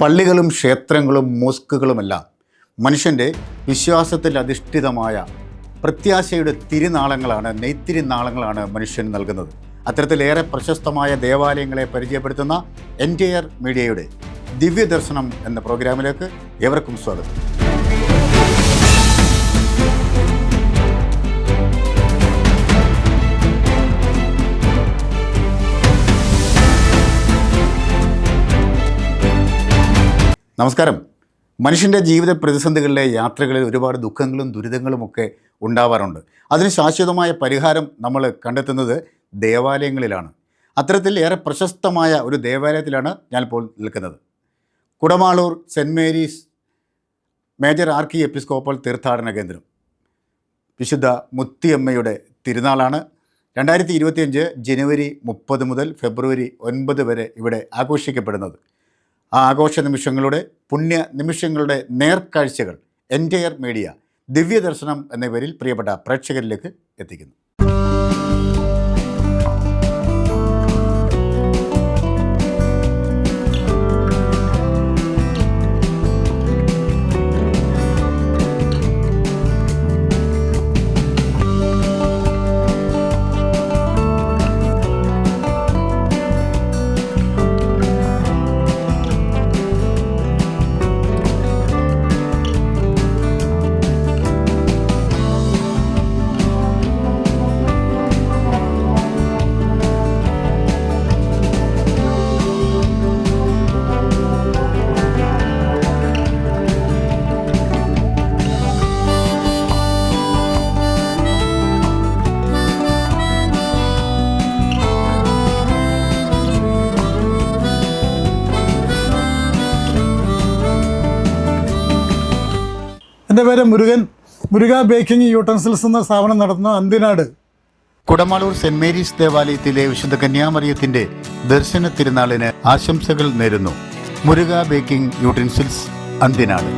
പള്ളികളും ക്ഷേത്രങ്ങളും മോസ്കുകളുമെല്ലാം മനുഷ്യൻ്റെ വിശ്വാസത്തിൽ അധിഷ്ഠിതമായ പ്രത്യാശയുടെ തിരുനാളങ്ങളാണ്, നെയ്ത്തിരുനാളങ്ങളാണ് മനുഷ്യൻ നൽകുന്നത്. അത്തരത്തിലേറെ പ്രശസ്തമായ ദേവാലയങ്ങളെ പരിചയപ്പെടുത്തുന്ന എൻറ്റയർ മീഡിയയുടെ ദിവ്യദർശനം എന്ന പ്രോഗ്രാമിലേക്ക് ഏവർക്കും സ്വാഗതം. നമസ്കാരം. മനുഷ്യൻ്റെ ജീവിത പ്രതിസന്ധികളിലെ യാത്രകളിൽ ഒരുപാട് ദുഃഖങ്ങളും ദുരിതങ്ങളുമൊക്കെ ഉണ്ടാവാറുണ്ട്. അതിന് ശാശ്വതമായ പരിഹാരം നമ്മൾ കണ്ടെത്തുന്നത് ദേവാലയങ്ങളിലാണ്. അത്തരത്തിൽ ഏറെ പ്രശസ്തമായ ഒരു ദേവാലയത്തിലാണ് ഞാനിപ്പോൾ നിൽക്കുന്നത്. Kudamaloor cent Mary's major archiepiscopal തീർത്ഥാടന കേന്ദ്രം. വിശുദ്ധ മുത്തിയമ്മയുടെ തിരുനാളാണ് 2025 ജനുവരി 30 മുതൽ ഫെബ്രുവരി 9 വരെ ഇവിടെ ആഘോഷിക്കപ്പെടുന്നത്. ആ ആഘോഷ നിമിഷങ്ങളുടെ, പുണ്യ നിമിഷങ്ങളുടെ നേർക്കാഴ്ചകൾ എൻറ്റയർ മീഡിയ ദിവ്യദർശനം എന്ന പേരിൽ പ്രിയപ്പെട്ട പ്രേക്ഷകരിലേക്ക് എത്തിക്കുന്നു. എൻ്റെ പേര് മുരുക ബേക്കിംഗ് യൂട്ടൻസിൽസ് എന്ന സ്ഥാപനം നടത്തുന്ന അന്തിനാട്. കുടമാളൂർ സെൻറ്റ് മേരീസ് ദേവാലയത്തിലെ വിശുദ്ധ കന്യാമറിയത്തിൻ്റെ ദർശന തിരുനാളിന് ആശംസകൾ നേരുന്നു മുരുക ബേക്കിംഗ് യൂട്ടൻസിൽസ്, അന്തിനാട്.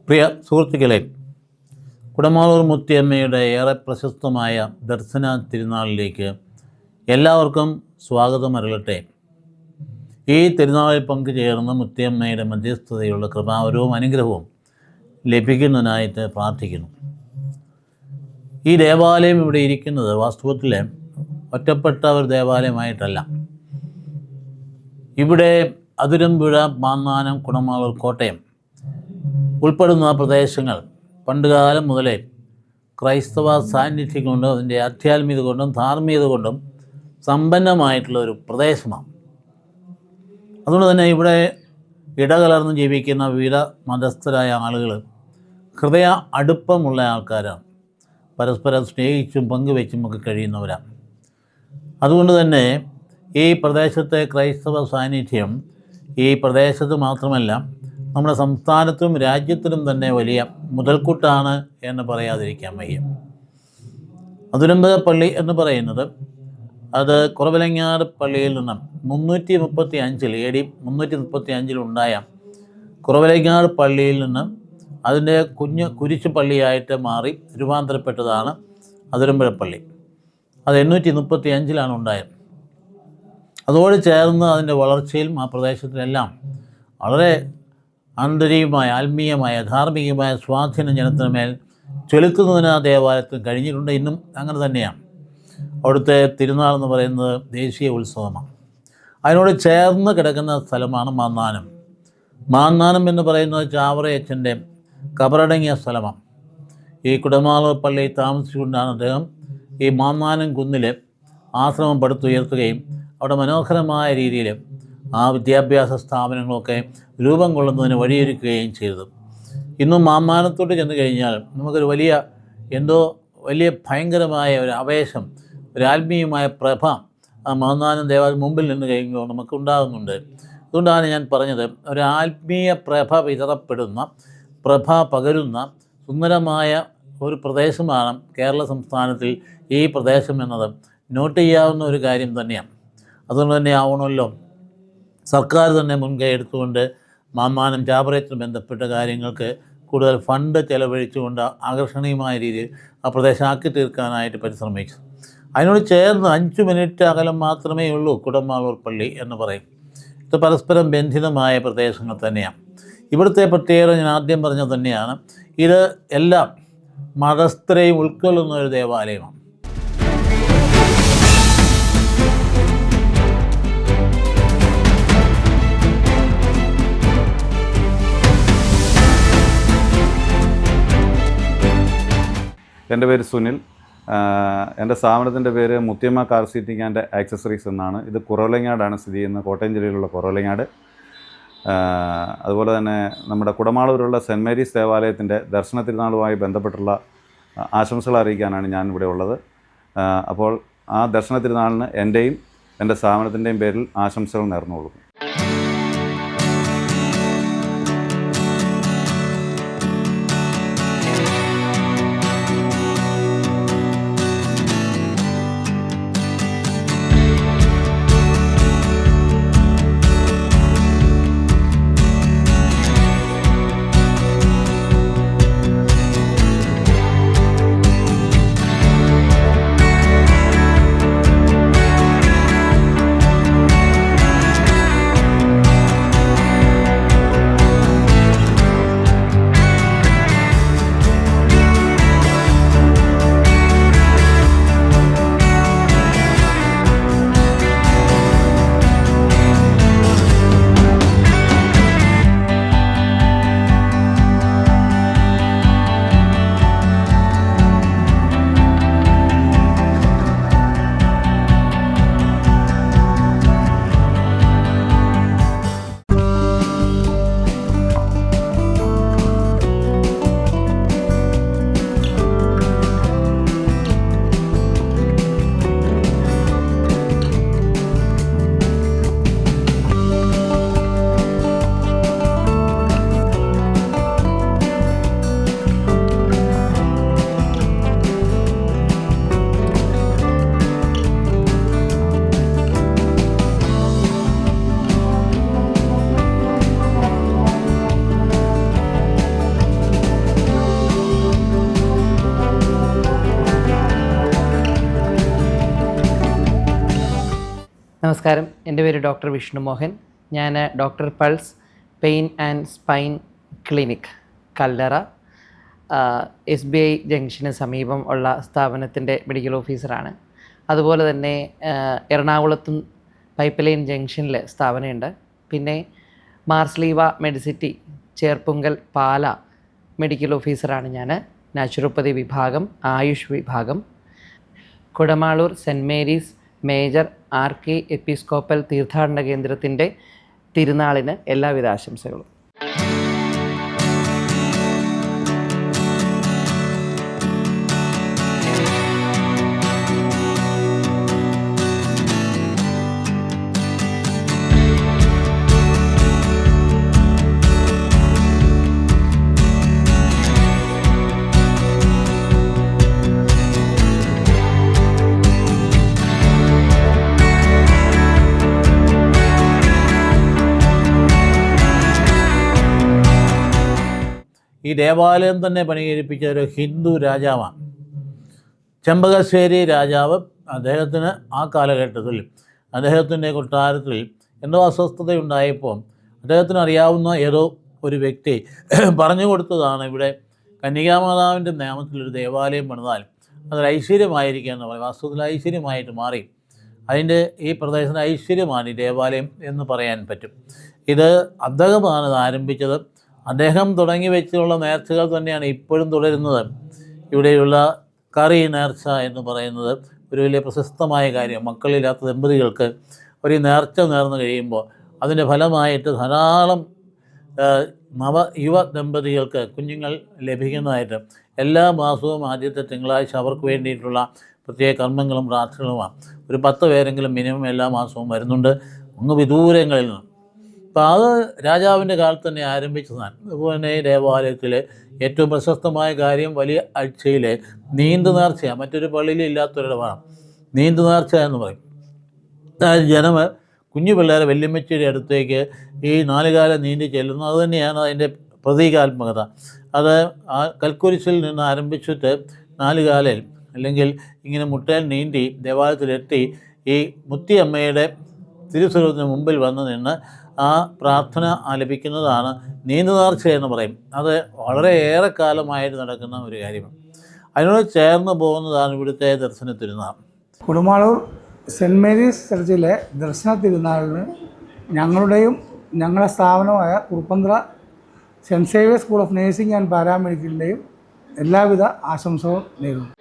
പ്രിയ സുഹൃത്തുക്കളെ, കുടമാളൂർ മുത്തിയമ്മയുടെ ഏറെ പ്രശസ്തമായ ദർശന തിരുനാളിലേക്ക് എല്ലാവർക്കും സ്വാഗതം അരുളട്ടെ. ഈ തിരുനാളിൽ പങ്കുചേർന്ന് മുത്തിയമ്മയുടെ മധ്യസ്ഥതയുള്ള കൃപാവരവും അനുഗ്രഹവും ലഭിക്കുന്നതിനായിട്ട് പ്രാർത്ഥിക്കുന്നു. ഈ ദേവാലയം ഇവിടെ ഇരിക്കുന്നത് വാസ്തവത്തിൽ ഒറ്റപ്പെട്ട ഒരു ദേവാലയമായിട്ടല്ല. ഇവിടെ അതിരമ്പുഴ, മാന്നാനം, കുടമാളൂർ, കോട്ടയം ഉൾപ്പെടുന്ന പ്രദേശങ്ങൾ പണ്ടുകാലം മുതലേ ക്രൈസ്തവ സാന്നിധ്യം കൊണ്ടും അതിൻ്റെ ആധ്യാത്മികത കൊണ്ടും ധാർമ്മികത കൊണ്ടും സമ്പന്നമായിട്ടുള്ള ഒരു പ്രദേശമാണ്. അതുകൊണ്ട് തന്നെ ഇവിടെ ഇടകലർന്ന് ജീവിക്കുന്ന വിവിധ മതസ്ഥരായ ആളുകൾ ഹൃദയ അടുപ്പമുള്ള ആൾക്കാരാണ്. പരസ്പരം സ്നേഹിച്ചും പങ്കുവെച്ചുമൊക്കെ കഴിയുന്നവരാണ്. അതുകൊണ്ട് തന്നെ ഈ പ്രദേശത്തെ ക്രൈസ്തവ സാന്നിധ്യം ഈ പ്രദേശത്ത് മാത്രമല്ല, നമ്മുടെ സംസ്ഥാനത്തും രാജ്യത്തിലും തന്നെ വലിയ മുതൽക്കൂട്ടാണ് എന്ന് പറയാതിരിക്കാൻ വയ്യ. അതിരമ്പുഴ പള്ളി എന്ന് പറയുന്നത് അത് കുറവിലങ്ങാട് പള്ളിയിൽ നിന്നും 335 AD 335 ഉണ്ടായ കുറവിലങ്ങാട് പള്ളിയിൽ നിന്നും അതിൻ്റെ കുരിശ് പള്ളിയായിട്ട് മാറി രൂപാന്തരപ്പെട്ടതാണ് അതിരമ്പുഴ പള്ളി. അത് 835 ഉണ്ടായത്. അതോട് ചേർന്ന് അതിൻ്റെ വളർച്ചയിലും ആ പ്രദേശത്തിലെല്ലാം വളരെ ആന്തരികമായ, ആത്മീയമായ, ധാർമ്മികമായ സ്വാധീനം ജനത്തിന് മേൽ ചെലുത്തുന്നതിന് ആ ദേവാലയത്തിന് കഴിഞ്ഞിട്ടുണ്ട്. ഇന്നും അങ്ങനെ തന്നെയാണ്. അവിടുത്തെ തിരുനാൾ എന്ന് പറയുന്നത് ദേശീയ ഉത്സവമാണ്. അതിനോട് ചേർന്ന് കിടക്കുന്ന സ്ഥലമാണ് മാന്നാനം. മാന്നാനം എന്ന് പറയുന്നത് ചാവറയച്ചൻ്റെ കബറടങ്ങിയ സ്ഥലമാണ്. ഈ കുടമാളൂർ പള്ളിയിൽ താമസിച്ചുകൊണ്ടാണ് അദ്ദേഹം ഈ മാന്നാനം കുന്നിൽ ആശ്രമം പടുത്തുയർത്തുകയും അവിടെ മനോഹരമായ രീതിയിൽ ആ വിദ്യാഭ്യാസ സ്ഥാപനങ്ങളൊക്കെ രൂപം കൊള്ളുന്നതിന് വഴിയൊരുക്കുകയും ചെയ്തത്. ഇന്നും മാന്നാനത്തോട്ട് ചെന്ന് കഴിഞ്ഞാൽ നമുക്കൊരു വലിയ ഭയങ്കരമായ ഒരു ആവേശം, ഒരു ആത്മീയമായ പ്രഭ ആ മാന്നാനം ദേവാലയം മുമ്പിൽ നിന്ന് കഴിയുമ്പോൾ നമുക്കുണ്ടാകുന്നുണ്ട്. അതുകൊണ്ടാണ് ഞാൻ പറഞ്ഞത്, ഒരു ആത്മീയ പ്രഭ വിതറപ്പെടുന്ന, പ്രഭ പകരുന്ന സുന്ദരമായ ഒരു പ്രദേശമാണ് കേരള സംസ്ഥാനത്തിൽ ഈ പ്രദേശം എന്നത് നോട്ട് ചെയ്യാവുന്ന ഒരു കാര്യം തന്നെയാണ്. അതുകൊണ്ട് തന്നെ ആവണമല്ലോ സർക്കാർ തന്നെ മുൻകൈ എടുത്തുകൊണ്ട് മാന്നാനം ചാവറയത്തുമായി ബന്ധപ്പെട്ട കാര്യങ്ങൾക്ക് കൂടുതൽ ഫണ്ട് ചെലവഴിച്ചുകൊണ്ട് ആകർഷണീയമായ രീതിയിൽ ആ പ്രദേശം ആക്കി തീർക്കാനായിട്ട് പരിശ്രമിച്ചു. അതിനോട് ചേർന്ന് 5 മിനിറ്റ് അകലം മാത്രമേ ഉള്ളൂ കുടമാളൂർ പള്ളി എന്ന് പറയും. ഇത് പരസ്പരം ബന്ധിതമായ പ്രദേശങ്ങൾ തന്നെയാണ്. ഇവിടുത്തെ പ്രത്യേകത ഞാൻ ആദ്യം പറഞ്ഞത് തന്നെയാണ്, ഇത് എല്ലാം മതസ്ഥരെയും ഉൾക്കൊള്ളുന്ന ഒരു ദേവാലയമാണ്. എൻ്റെ പേര് സുനിൽ. എൻ്റെ സ്ഥാപനത്തിൻ്റെ പേര് മുത്തിയമ്മ കാർ സീറ്റിംഗ് ആൻഡ് ആക്സസറീസ് എന്നാണ്. ഇത് കുറവലങ്ങാടാണ് സ്ഥിതി ചെയ്യുന്നത്, കോട്ടയം ജില്ലയിലുള്ള കുറവലങ്ങാട്. അതുപോലെ തന്നെ നമ്മുടെ കുടമാളൂരുള്ള സെൻറ്റ് മേരീസ് ദേവാലയത്തിൻ്റെ ദർശന തിരുനാളുമായി ബന്ധപ്പെട്ടുള്ള ആശംസകൾ അറിയിക്കാനാണ് ഞാൻ ഇവിടെ ഉള്ളത്. അപ്പോൾ ആ ദർശന തിരുനാളിന് എൻ്റെയും എൻ്റെ സ്ഥാപനത്തിൻ്റെയും പേരിൽ ആശംസകൾ നേർന്നുകൊള്ളുന്നു. നമസ്കാരം, എൻ്റെ പേര് ഡോക്ടർ വിഷ്ണു മോഹൻ. ഞാൻ doctor pulse pain and spine clinic Kallara SBI junction സമീപം ഉള്ള സ്ഥാപനത്തിൻ്റെ മെഡിക്കൽ ഓഫീസറാണ്. അതുപോലെ തന്നെ എറണാകുളത്തും പൈപ്പ് ലൈൻ ജംഗ്ഷനിൽ സ്ഥാപനമുണ്ട്. പിന്നെ മാർസ്ലീവ മെഡിസിറ്റി ചേർപ്പുങ്കൽ പാല മെഡിക്കൽ ഓഫീസറാണ് ഞാൻ. നാച്ചുറോപ്പതി വിഭാഗം, ആയുഷ് വിഭാഗം. Kudamaloor cent Mary's major RK episcopal തീർത്ഥാടന കേന്ദ്രത്തിൻ്റെ തിരുനാളിന് എല്ലാവിധ ആശംസകളും. ഈ ദേവാലയം തന്നെ പണികഴിപ്പിച്ച ഒരു ഹിന്ദു രാജാവാണ് ചെമ്പകശ്ശേരി രാജാവ്. അദ്ദേഹത്തിന് ആ കാലഘട്ടത്തിൽ അദ്ദേഹത്തിൻ്റെ കൊട്ടാരത്തിൽ എന്തോ അസ്വസ്ഥതയുണ്ടായപ്പോൾ അദ്ദേഹത്തിന് അറിയാവുന്ന ഏതോ ഒരു വ്യക്തി പറഞ്ഞു കൊടുത്തതാണ്, ഇവിടെ കന്യകാമാതാവിൻ്റെ നാമത്തിലൊരു ദേവാലയം പണിതാൽ അതൊരു ഐശ്വര്യമായിരിക്കുക എന്ന് പറയും. വാസ്തവത്തിൽ ഐശ്വര്യമായിട്ട് മാറി. അതിൻ്റെ ഈ പ്രദേശത്തിന് ഐശ്വര്യമാണ് ഈ ദേവാലയം എന്ന് പറയാൻ പറ്റും. ഇത് അദ്ദേഹമാണ് ഇത് ആരംഭിച്ചത്. അദ്ദേഹം തുടങ്ങി വെച്ചുള്ള നേർച്ചകൾ തന്നെയാണ് ഇപ്പോഴും തുടരുന്നത്. ഇവിടെയുള്ള കറി നേർച്ച എന്ന് പറയുന്നത് ഒരു വലിയ പ്രശസ്തമായ കാര്യം. മക്കളില്ലാത്ത ദമ്പതികൾക്ക് ഒരു നേർച്ച നേർന്നു കഴിയുമ്പോൾ അതിൻ്റെ ഫലമായിട്ട് ധാരാളം യുവ ദമ്പതികൾക്ക് കുഞ്ഞുങ്ങൾ ലഭിക്കുന്നതായിട്ട് എല്ലാ മാസവും ആദ്യത്തെ തിങ്കളാഴ്ച അവർക്ക് വേണ്ടിയിട്ടുള്ള പ്രത്യേക കർമ്മങ്ങളും പ്രാർത്ഥനകളുമാണ്. ഒരു 10 പേരെങ്കിലും മിനിമം എല്ലാ മാസവും വരുന്നുണ്ട്, അങ്ങ് വിദൂരങ്ങളിൽ നിന്ന്. അപ്പോൾ അത് രാജാവിൻ്റെ കാലത്ത് തന്നെ ആരംഭിച്ചതാണ്. അതുപോലെ തന്നെ ഈ ദേവാലയത്തിൽ ഏറ്റവും പ്രശസ്തമായ കാര്യം വലിയ ആഴ്ചയിലെ നീന്തു നേർച്ചയാണ്. മറ്റൊരു പള്ളിയിൽ ഇല്ലാത്തൊരിടമാണ് നീന്തു നേർച്ച എന്ന് പറയും. അതായത് ജനം കുഞ്ഞു പിള്ളേരെ വല്യമ്മച്ചിയുടെ അടുത്തേക്ക് ഈ 4 കാലം നീന്തി ചെല്ലുന്നു. അതുതന്നെയാണ് അതിൻ്റെ പ്രതീകാത്മകത. അത് ആ കൽക്കുരിശിൽ നിന്ന് ആരംഭിച്ചിട്ട് 4 കാലിൽ അല്ലെങ്കിൽ ഇങ്ങനെ മുട്ടയിൽ നീന്തി ദേവാലയത്തിലെത്തി ഈ മുത്തിയമ്മയുടെ തിരുസ്വരൂപത്തിന് മുമ്പിൽ വന്ന് നിന്ന് ആ പ്രാർത്ഥന ആലപിക്കുന്നതാണ് നീന്തുനേർച്ച എന്ന് പറയും. അത് വളരെ ഏറെക്കാലമായിട്ട് നടക്കുന്ന ഒരു കാര്യമാണ്. അതിനോട് ചേർന്ന് പോകുന്നതാണ് ഇവിടുത്തെ ദർശന തിരുനാൾ. കുടമാളൂർ സെൻറ്റ് മേരീസ് ചർച്ചിലെ ദർശന തിരുനാളിന് ഞങ്ങളുടെ സ്ഥാപനമായ Kuruppanthara Saint Xavier school of nursing and പാരാമെഡിക്കലിൻ്റെയും എല്ലാവിധ ആശംസകളും നേരുന്നു.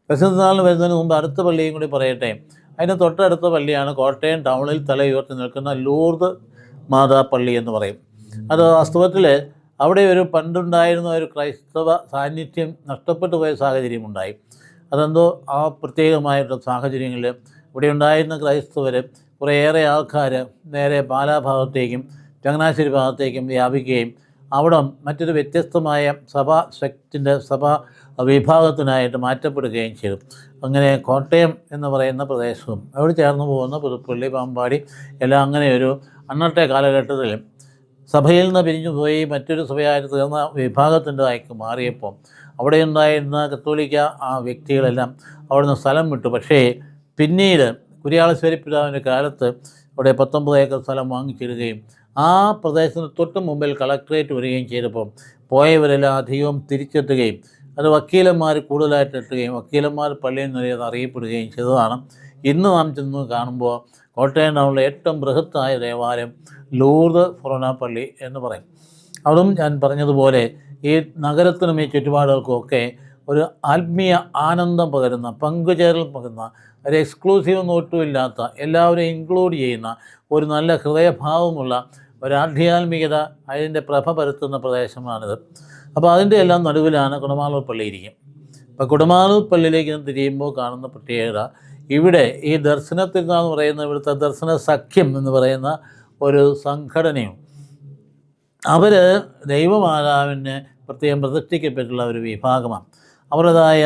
പ്രസിദ്ധനാളിന് വരുന്നതിന് മുമ്പ് അടുത്ത പള്ളിയും കൂടി പറയട്ടെ. അതിന് തൊട്ടടുത്ത പള്ളിയാണ് കോട്ടയം ടൗണിൽ തലയുയർത്തി നിൽക്കുന്ന ലൂർദ് മാതാപ്പള്ളി എന്ന് പറയും. അത് വാസ്തവത്തിൽ അവിടെ ഒരു പണ്ടുണ്ടായിരുന്ന ഒരു ക്രൈസ്തവ സാന്നിധ്യം നഷ്ടപ്പെട്ടു പോയ സാഹചര്യമുണ്ടായി. അതെന്തോ ആ പ്രത്യേകമായിട്ടുള്ള സാഹചര്യങ്ങളിൽ ഇവിടെ ഉണ്ടായിരുന്ന ക്രൈസ്തവർ കുറേയേറെ ആൾക്കാർ നേരെ പാലാ ഭാഗത്തേക്കും ചങ്ങനാശ്ശേരി ഭാഗത്തേക്കും വ്യാപിക്കുകയും അവിടെ മറ്റൊരു വ്യത്യസ്തമായ സഭാ വിഭാഗത്തിനായിട്ട് മാറ്റപ്പെടുകയും ചെയ്തു. അങ്ങനെ കോട്ടയം എന്ന് പറയുന്ന പ്രദേശവും അവിടെ ചേർന്ന് പോകുന്ന പുതുപ്പള്ളി, പാമ്പാടി എല്ലാം അങ്ങനെ ഒരു അന്നത്തെ കാലഘട്ടത്തിൽ സഭയിൽ നിന്ന് പിരിഞ്ഞു പോയി മറ്റൊരു സഭയായിട്ട് തീർന്ന വിഭാഗത്തിൻ്റെതായി മാറിയപ്പോൾ അവിടെ ഉണ്ടായിരുന്ന കത്തോലിക്ക ആ വ്യക്തികളെല്ലാം അവിടെ നിന്ന് സ്ഥലം വിട്ടു. പക്ഷേ പിന്നീട് കുര്യാളശ്ശേരി പിതാവിൻ്റെ കാലത്ത് അവിടെ 19 ഏക്കർ സ്ഥലം വാങ്ങിച്ചിടുകയും ആ പ്രദേശത്തിന് തൊട്ട് മുമ്പിൽ കളക്ട്രേറ്റ് വരികയും ചെയ്തപ്പോൾ പോയവരെല്ലാം അധികവും തിരിച്ചെത്തുകയും അത് വക്കീലന്മാർ കൂടുതലായിട്ട് എത്തുകയും വക്കീലന്മാർ പള്ളിയിൽ നിന്ന് അറിയപ്പെടുകയും ചെയ്തതാണ്. ഇന്ന് നാം ചെന്ന് കാണുമ്പോൾ കോട്ടയം ടൗണിലെ ഏറ്റവും ബൃഹത്തായ ദേവാലയം ലൂർദ് ഫൊറോന പള്ളി എന്ന് പറയും. അതും ഞാൻ പറഞ്ഞതുപോലെ ഈ നഗരത്തിനും ഈ ചുറ്റുപാടുകൾക്കുമൊക്കെ ഒരു ആത്മീയ ആനന്ദം പകരുന്ന, പങ്കുചേരൽ പകരുന്ന, ഒരു എക്സ്ക്ലൂസീവ് ഒട്ടുമില്ലാത്ത, എല്ലാവരെയും ഇൻക്ലൂഡ് ചെയ്യുന്ന ഒരു നല്ല ഹൃദയഭാവമുള്ള ഒരു ആധ്യാത്മികത അതിൻ്റെ പ്രഭ പരത്തുന്ന പ്രദേശമാണിത്. അപ്പോൾ അതിൻ്റെ എല്ലാം നടുവിലാണ് കുടമാളൂർ പള്ളി ഇരിക്കും. അപ്പോൾ കുടമാളൂർ പള്ളിയിലേക്ക് തിരിയുമ്പോൾ കാണുന്ന പ്രത്യേകത, ഇവിടെ ഈ ദർശനത്തിരുന്നാൾ എന്ന് പറയുന്ന ഇവിടുത്തെ ദർശന സഖ്യം എന്ന് പറയുന്ന ഒരു സംഘടനയും അവർ ദൈവമാതാവിന് പ്രത്യേകം പ്രതിഷ്ഠിക്കപ്പെട്ടുള്ള ഒരു വിഭാഗമാണ്. അവരുടേതായ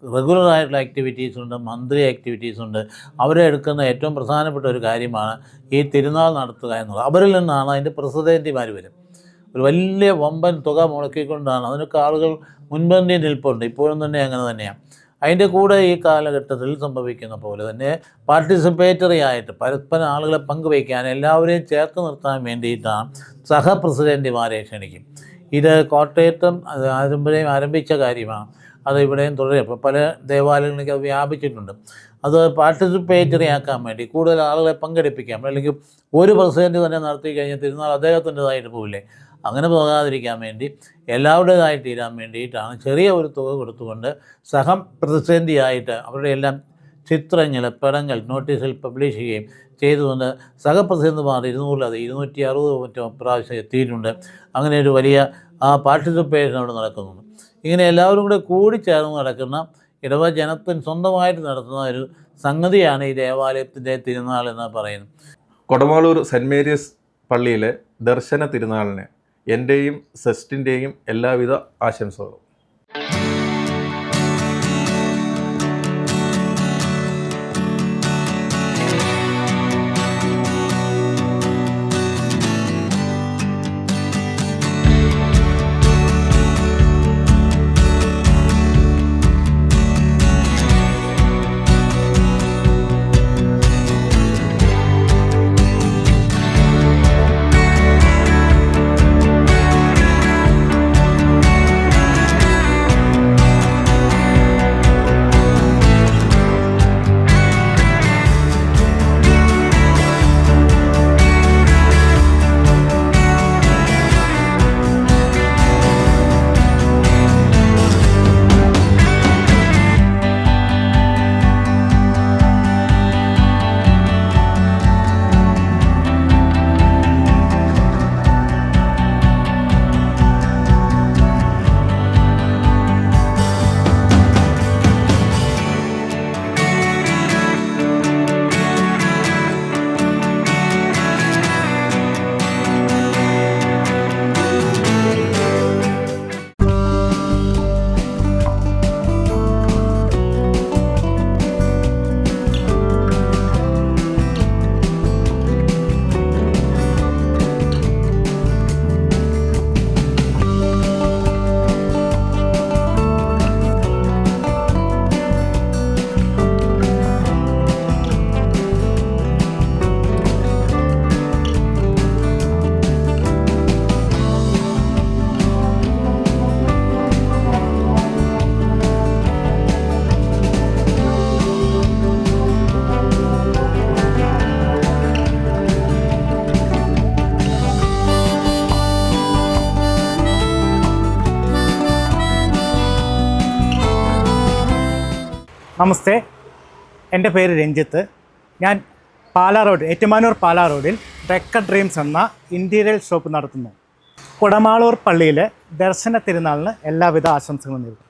റെഗുലറായിട്ടുള്ള ആക്ടിവിറ്റീസ് ഉണ്ട്, മന്ത്ലി ആക്ടിവിറ്റീസ് ഉണ്ട്. അവരെ എടുക്കുന്ന ഏറ്റവും പ്രധാനപ്പെട്ട ഒരു കാര്യമാണ് ഈ തിരുനാൾ നടത്തുക എന്നുള്ളത്. അവരിൽ നിന്നാണ് അതിൻ്റെ പ്രസിഡന്റുമാർ വരും. ഒരു വലിയ വമ്പൻ തുക മുടക്കിക്കൊണ്ടാണ്. അതിനൊക്കെ ആളുകൾ മുൻപന്തി നിൽപ്പുണ്ട്, ഇപ്പോഴും തന്നെ അങ്ങനെ തന്നെയാണ്. അതിൻ്റെ കൂടെ ഈ കാലഘട്ടത്തിൽ സംഭവിക്കുന്ന പോലെ തന്നെ പാർട്ടിസിപ്പേറ്ററി ആയിട്ട് പരസ്പരം ആളുകളെ പങ്കുവയ്ക്കാൻ എല്ലാവരെയും ചേർത്ത് നിർത്താൻ വേണ്ടിയിട്ടാണ് സഹപ്രസിഡൻറ്റുമാരെ ക്ഷണിക്കും. ഇത് കോട്ടയത്തും ആരംഭിച്ച കാര്യമാണ്. അത് ഇവിടെയും തുടരും. ഇപ്പോൾ പല ദേവാലയങ്ങളിലേക്ക് അത് വ്യാപിച്ചിട്ടുണ്ട്. അത് പാർട്ടിസിപ്പേറ്ററി ആക്കാൻ വേണ്ടി കൂടുതൽ ആളുകളെ പങ്കെടുപ്പിക്കാം. അല്ലെങ്കിൽ ഒരു പ്രസിഡൻറ്റ് തന്നെ നടത്തി കഴിഞ്ഞാൽ തിരുനാൾ അദ്ദേഹത്തിൻ്റെതായിട്ട് പോവില്ലേ, അങ്ങനെ പോകാതിരിക്കാൻ വേണ്ടി എല്ലാവരുടേതായിട്ട് തീരാൻ വേണ്ടിയിട്ടാണ് ചെറിയ ഒരു തുക കൊടുത്തുകൊണ്ട് സഹപ്രസിഡൻ്റായിട്ട് അവരുടെ എല്ലാം ചിത്രങ്ങൾ, പടങ്ങൾ നോട്ടീസിൽ പബ്ലിഷ് ചെയ്യുകയും ചെയ്തുകൊണ്ട് സഹപ്രസിഡന്റുമാർ 260 മറ്റോ പ്രാവശ്യം എത്തിയിട്ടുണ്ട്. അങ്ങനെ ഒരു വലിയ പാർട്ടിസിപ്പേഷൻ അവിടെ നടക്കുന്നുണ്ട്. ഇങ്ങനെ എല്ലാവരും കൂടെ കൂടിച്ചേർന്ന് നടക്കുന്ന ഇടവ ജനത്തിന് സ്വന്തമായിട്ട് നടത്തുന്ന ഒരു സംഗതിയാണ് ഈ ദേവാലയത്തിൻ്റെ തിരുനാൾ എന്ന് പറയുന്നത്. കൊടമാളൂർ സെൻറ്റ് മേരീസ് പള്ളിയിലെ ദർശന തിരുനാളിന് എൻ്റെയും സെസ്റ്റിൻ്റെയും എല്ലാവിധ ആശംസകളും. നമസ്തേ, എൻ്റെ പേര് രഞ്ജിത്ത്. ഞാൻ പാലാ റോഡ്, ഏറ്റുമാനൂർ പാലാ റോഡിൽ ഡെക്കർ ഡ്രീംസ് എന്ന ഇൻറ്റീരിയൽ ഷോപ്പ് നടത്തുന്നു. കുടമാളൂർ പള്ളിയിലെ ദർശന തിരുനാളിന് എല്ലാവിധ ആശംസകളും നേരുന്നു.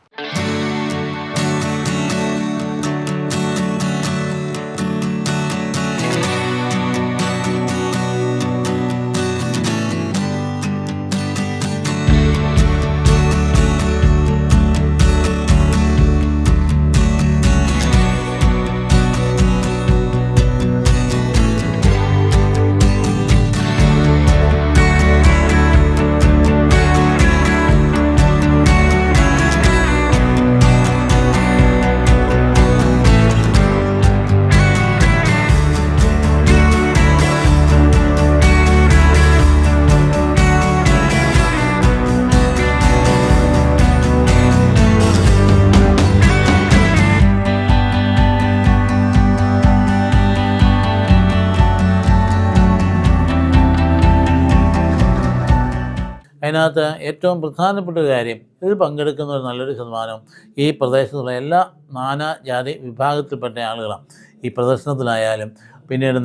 അതിനകത്ത് ഏറ്റവും പ്രധാനപ്പെട്ട ഒരു കാര്യം, ഇതിൽ പങ്കെടുക്കുന്ന ഒരു നല്ലൊരു ശതമാനം ഈ പ്രദേശത്തുള്ള എല്ലാ നാനാജാതി വിഭാഗത്തിൽപ്പെട്ട ആളുകളാണ്. ഈ പ്രദർശനത്തിലായാലും പിന്നീട്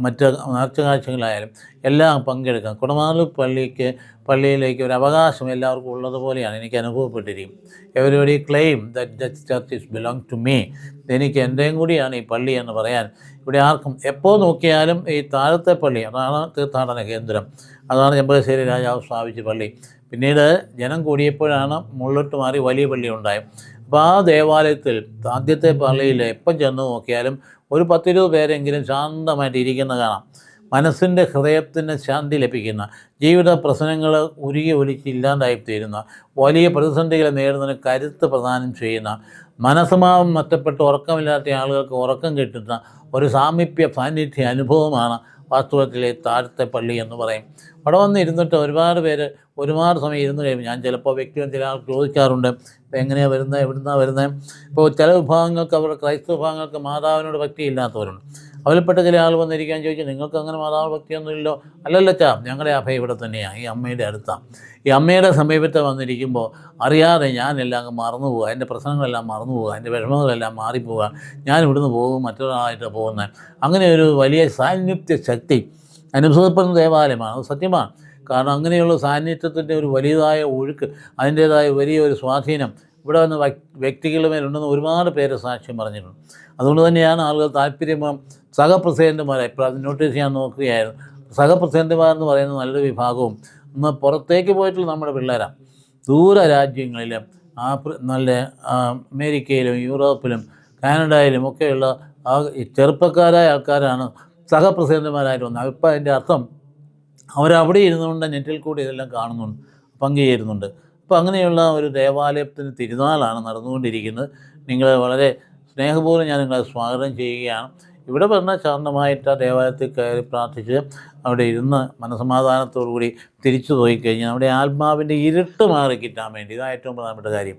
മറ്റ് നേർച്ചകാഴ്ചകളായാലും എല്ലാം പങ്കെടുക്കാം. കുടമാളൂർ പള്ളിയിലേക്ക് ഒരു അവകാശം എല്ലാവർക്കും ഉള്ളതുപോലെയാണ് എനിക്ക് അനുഭവപ്പെട്ടിരിക്കും. Everybody claim that the church is belong to me. എനിക്ക് എൻ്റെയും കൂടിയാണ് ഈ പള്ളി എന്ന് പറയാൻ ഇവിടെ ആർക്കും. എപ്പോൾ നോക്കിയാലും ഈ താഴത്തെ പള്ളി, അതാണ് തീർത്ഥാടന കേന്ദ്രം, അതാണ് ചെമ്പകശ്ശേരി രാജാവ് സ്ഥാപിച്ച പള്ളി. പിന്നീട് ജനം കൂടിയപ്പോഴാണ് മുള്ളോട്ട് മാറി വലിയ പള്ളി ഉണ്ടായത്. അപ്പോൾ ആ ദേവാലയത്തിൽ ആദ്യത്തെ പള്ളിയിൽ എപ്പം ചെന്ന് നോക്കിയാലും ഒരു 10-20 പേരെങ്കിലും ശാന്തമായിട്ട് ഇരിക്കുന്ന കാണാം. മനസ്സിൻ്റെ ഹൃദയത്തിന് ശാന്തി ലഭിക്കുന്ന, ജീവിത പ്രശ്നങ്ങൾ ഉരുകി ഒലിച്ച് ഇല്ലാണ്ടായിത്തീരുന്ന, വലിയ പ്രതിസന്ധികളെ നേരിടുന്നതിന് കരുത്ത് പ്രദാനം ചെയ്യുന്ന, മനസ്സമാവും നഷ്ടപ്പെട്ട് ഉറക്കമില്ലാത്ത ആളുകൾക്ക് ഉറക്കം കിട്ടുന്ന ഒരു സാന്നിധ്യ അനുഭവമാണ് വാസ്തവത്തിലെ താഴത്തെ പള്ളി എന്ന് പറയും. അവിടെ വന്ന് ഇരുന്നിട്ട് ഒരുപാട് പേര് ഒരുപാട് സമയം ഇരുന്ന് കഴിയുമ്പോൾ ഞാൻ ചിലപ്പോൾ വ്യക്തികൾ ചില ആൾ ചോദിക്കാറുണ്ട്, ഇപ്പോൾ എങ്ങനെയാണ് വരുന്നത്, എവിടുന്നാണ് വരുന്നത്. ഇപ്പോൾ ചില വിഭാഗങ്ങൾക്ക് അവരുടെ ക്രൈസ്തവ വിഭാഗങ്ങൾക്ക് മാതാവിനോട് ഭക്തി ഇല്ലാത്തവരുണ്ട്. അവരിൽപ്പെട്ട ചില ആൾ വന്നിരിക്കാൻ ചോദിച്ചു, നിങ്ങൾക്ക് അങ്ങനെ മാതാവ് ഭക്തിയൊന്നുമില്ലോ? അല്ലല്ലച്ചാ, ഞങ്ങളുടെ അഭയം ഇവിടെ തന്നെയാണ്, ഈ അമ്മയുടെ അടുത്താണ്. ഈ അമ്മയുടെ സമീപത്ത് വന്നിരിക്കുമ്പോൾ അറിയാതെ ഞാനെല്ലാം അങ്ങ് മറന്നു പോവുക, എൻ്റെ പ്രശ്നങ്ങളെല്ലാം മറന്നു പോവുക, എൻ്റെ വിഷമങ്ങളെല്ലാം മാറിപ്പോവുക, ഞാൻ ഇവിടുന്ന് പോകും, മറ്റൊരാളായിട്ട് പോകുന്നത്. അങ്ങനെ ഒരു വലിയ സാന്നിധ്യ ശക്തി അനുഭവപ്പെടുന്ന ദേവാലയമാണ്. അത് സത്യമാണ്. കാരണം അങ്ങനെയുള്ള സാന്നിധ്യത്തിൻ്റെ ഒരു വലിയതായ ഒഴുക്ക്, അതിൻ്റേതായ വലിയൊരു സ്വാധീനം ഇവിടെ വന്ന് വ്യക്തികളുടെ മേലുണ്ടെന്ന് ഒരുപാട് പേര് സാക്ഷ്യം പറഞ്ഞിട്ടുണ്ട്. അതുകൊണ്ട് തന്നെയാണ് ആളുകൾ താല്പര്യം സഹപ്രസിഡന്റുമാരെ ഇപ്പോൾ അത് നോട്ടീസ് ചെയ്യാൻ നോക്കുകയായിരുന്നു. സഹപ്രസിഡന്റുമാരെന്ന് പറയുന്ന നല്ലൊരു വിഭാഗവും ഇന്ന് പുറത്തേക്ക് പോയിട്ടുള്ള നമ്മുടെ പിള്ളേരാണ്. ദൂര രാജ്യങ്ങളിലും നല്ല അമേരിക്കയിലും യൂറോപ്പിലും കാനഡയിലും ഒക്കെയുള്ള ചെറുപ്പക്കാരായ ആൾക്കാരാണ് സഹപ്രസിഡന്റുമാരായിട്ട് വന്നത്. ഇപ്പം അതിൻ്റെ അർത്ഥം അവരവിടെ ഇരുന്നുകൊണ്ട് നെറ്റിൽ കൂടി ഇതെല്ലാം കാണുന്നുണ്ട്, പങ്കുചേരുന്നുണ്ട്. അപ്പോൾ അങ്ങനെയുള്ള ഒരു ദേവാലയത്തിന് തിരുനാളാണ് നടന്നുകൊണ്ടിരിക്കുന്നത്. നിങ്ങൾ വളരെ സ്നേഹപൂർവ്വം ഞാൻ നിങ്ങളെ സ്വാഗതം ചെയ്യുകയാണ്. ഇവിടെ പറഞ്ഞാൽ ശാന്തമായിട്ട് ആ ദേവാലയത്തിൽ കയറി പ്രാർത്ഥിച്ച് അവിടെ ഇരുന്ന് മനസമാധാനത്തോടുകൂടി തിരിച്ചു പോയി കഴിഞ്ഞാൽ നമ്മുടെ ആത്മാവിൻ്റെ ഇരുട്ട് മാറി കിട്ടാൻ വേണ്ടി, ഇതാണ് ഏറ്റവും പ്രധാനപ്പെട്ട കാര്യം.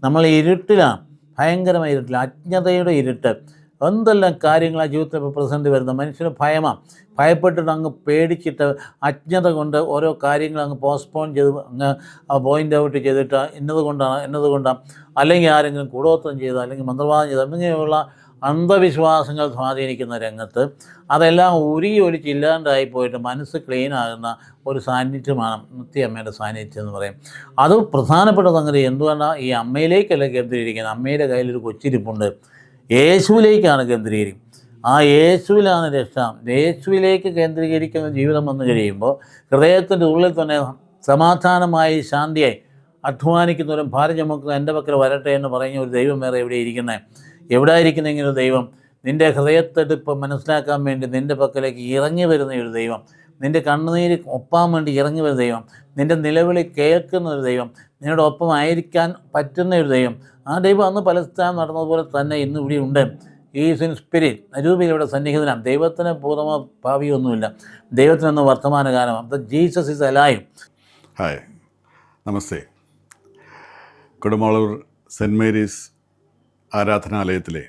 നമ്മൾ ഇരുട്ടിലാണ്, ഭയങ്കരമായ ഇരുട്ടിൽ, അജ്ഞതയുടെ ഇരുട്ട്. എന്തെല്ലാം കാര്യങ്ങളാണ് ജീവിതത്തിൽ പ്രതിസന്ധി വരുന്നത്. മനുഷ്യന് ഭയമാണ്, ഭയപ്പെട്ടിട്ട് അങ്ങ് പേടിച്ചിട്ട് അജ്ഞത കൊണ്ട് ഓരോ കാര്യങ്ങൾ അങ്ങ് പോസ്റ്റ്പോൺ ചെയ്ത് അങ്ങ് പോയിൻ്റ് ഔട്ട് ചെയ്തിട്ട് എന്നതുകൊണ്ടാണ് അല്ലെങ്കിൽ ആരെങ്കിലും കൂടോത്രം ചെയ്ത് അല്ലെങ്കിൽ മന്ത്രവാദം ചെയ്ത് അങ്ങനെയുള്ള അന്ധവിശ്വാസങ്ങൾ സ്വാധീനിക്കുന്ന രംഗത്ത് അതെല്ലാം ഉരുകി ഒലിച്ച് ഇല്ലാണ്ടായി പോയിട്ട് മനസ്സ് ക്ലീനാകുന്ന ഒരു സാന്നിധ്യമാണ് മുത്തിയമ്മയുടെ സാന്നിധ്യം എന്ന് പറയും. അത് പ്രധാനപ്പെട്ട സംഗതി എന്തുകൊണ്ടാണ് ഈ അമ്മയിലേക്കല്ല കേന്ദ്രീകരിക്കുന്നത്. അമ്മയുടെ കയ്യിലൊരു കൊച്ചിരിപ്പുണ്ട്, യേശുവിലേക്കാണ് കേന്ദ്രീകരിക്കും. ആ യേശുവിലാണ് രക്ഷ. യേശുവിലേക്ക് കേന്ദ്രീകരിക്കുന്ന ജീവിതം വന്നു കഴിയുമ്പോൾ ഹൃദയത്തിൻ്റെ ഉള്ളിൽ തന്നെ സമാധാനമായി ശാന്തിയായി അധ്വാനിക്കുന്നവരും ഭാരം ചുമക്കുന്ന എൻ്റെ പക്കൽ വരട്ടെ എന്ന് പറയുന്ന ഒരു ദൈവം വേറെ എവിടെ ഇരിക്കുന്നത്? എവിടെ ഇരിക്കുന്നെങ്കിലും ദൈവം നിൻ്റെ ഹൃദയത്തെടുപ്പ് മനസ്സിലാക്കാൻ വേണ്ടി നിൻ്റെ പക്കലേക്ക് ഇറങ്ങി വരുന്ന ഒരു ദൈവം, നിൻ്റെ കണ്ണുനീര് ഒപ്പാൻ വേണ്ടി ഇറങ്ങി വരുന്ന ദൈവം, നിൻ്റെ നിലവിളി കേൾക്കുന്ന ഒരു ദൈവം, നിന്നോട് ഒപ്പം ആയിരിക്കാൻ പറ്റുന്ന ഒരു ദൈവം. ആ ദൈവം അന്ന് പലസ്തീൻ നടന്നതുപോലെ തന്നെ ഇന്ന് ഇവിടെ ഉണ്ട്. ഈസ് ഇൻ സ്പിരിറ്റ്, അരൂപിയിലൂടെ സന്നിഹിതനാണ്. ദൈവത്തിന് പൂർണ്ണ ഭാവിയൊന്നുമില്ല, ദൈവത്തിനൊന്നും വർത്തമാനകാലമാണ്. The Jesus is alive. Hi, namaste. Kodumaloor Saint Mary's ആരാധനാലയത്തിലെ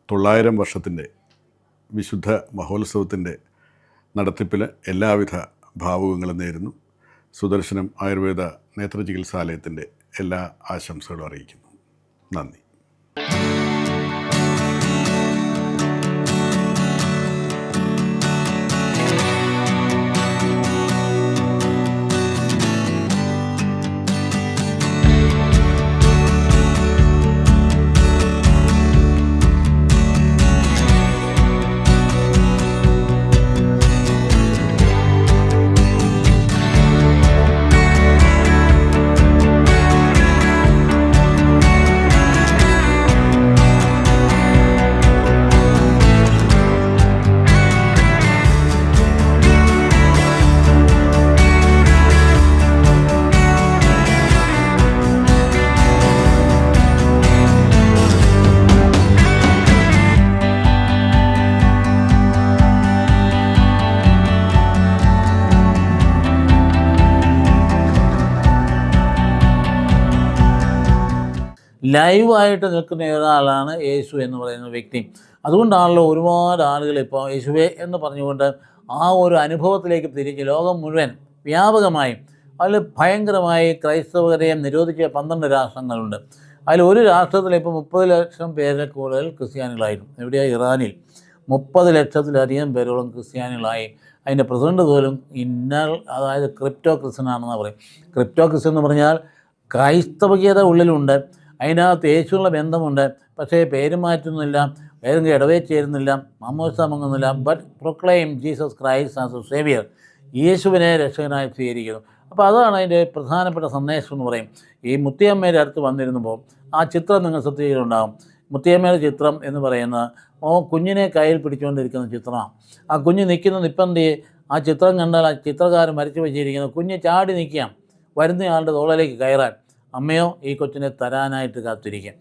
900 വർഷത്തിൻ്റെ വിശുദ്ധ മഹോത്സവത്തിൻ്റെ നടത്തിപ്പിൽ എല്ലാവിധ ഭാവുകങ്ങളും നേരുന്നു. സുദർശനം ആയുർവേദ നേത്രചികിത്സാലയത്തിൻ്റെ എല്ലാ ആശംസകളും അറിയിക്കുന്നു. നന്ദി. ലൈവായിട്ട് നിൽക്കുന്ന ഒരാളാണ് യേശു എന്ന് പറയുന്ന വ്യക്തി. അതുകൊണ്ടാണല്ലോ ഒരുപാട് ആളുകൾ ഇപ്പോൾ യേശുവേ എന്ന് പറഞ്ഞുകൊണ്ട് ആ ഒരു അനുഭവത്തിലേക്ക് തിരിഞ്ഞ് ലോകം മുഴുവൻ വ്യാപകമായി അതിൽ ഭയങ്കരമായി ക്രൈസ്തവരെയും നിരോധിച്ച 12 രാഷ്ട്രങ്ങളുണ്ട്. അതിൽ ഒരു രാഷ്ട്രത്തിൽ ഇപ്പോൾ 30 ലക്ഷം പേരിൽ കൂടുതൽ ക്രിസ്ത്യാനികളായിരുന്നു. എവിടെയാണ്? ഇറാനിൽ 30 ലക്ഷത്തിലധികം പേരോളം ക്രിസ്ത്യാനികളായി. അതിൻ്റെ പ്രസിഡന്റ് പോലും അതായത് ക്രിപ്റ്റോ ക്രിസ്ത്യനാണെന്ന് പറയും. ക്രിപ്റ്റോ ക്രിസ്ത്യൻ എന്ന് പറഞ്ഞാൽ ക്രൈസ്തവീയത ഉള്ളിലുണ്ട്, അതിനകത്ത് യേശുള്ള ബന്ധമുണ്ട്, പക്ഷേ പേര് മാറ്റുന്നില്ല, ഏതെങ്കിലും ഇടവേ ചേരുന്നില്ല, മാമോദിസ മുങ്ങുന്നില്ല. But proclaim Jesus Christ as a saviour, യേശുവിനെ രക്ഷകനായി സ്വീകരിക്കുന്നു. അപ്പോൾ അതാണ് അതിൻ്റെ പ്രധാനപ്പെട്ട സന്ദേശം എന്ന് പറയും. ഈ മുത്തിയമ്മയുടെ അടുത്ത് വന്നിരുന്നപ്പോൾ ആ ചിത്രം നിങ്ങൾ ശ്രദ്ധിച്ചിട്ടുണ്ടാകും. മുത്തിയമ്മയുടെ ചിത്രം എന്ന് പറയുന്നത് കുഞ്ഞിനെ കയ്യിൽ പിടിച്ചുകൊണ്ടിരിക്കുന്ന ചിത്രമാണ്. ആ കുഞ്ഞ് നിൽക്കുന്ന നിപ്പന്തി ആ ചിത്രം കണ്ടാൽ ആ ചിത്രകാരൻ വരച്ചു വെച്ചിരിക്കുന്ന കുഞ്ഞ് ചാടി നിൽക്കാം വരുന്നയാളുടെ തോളിലേക്ക് കയറാൻ. അമ്മയോ ഈ കൊച്ചിനെ തരാനായിട്ട് കാത്തിരിക്കും.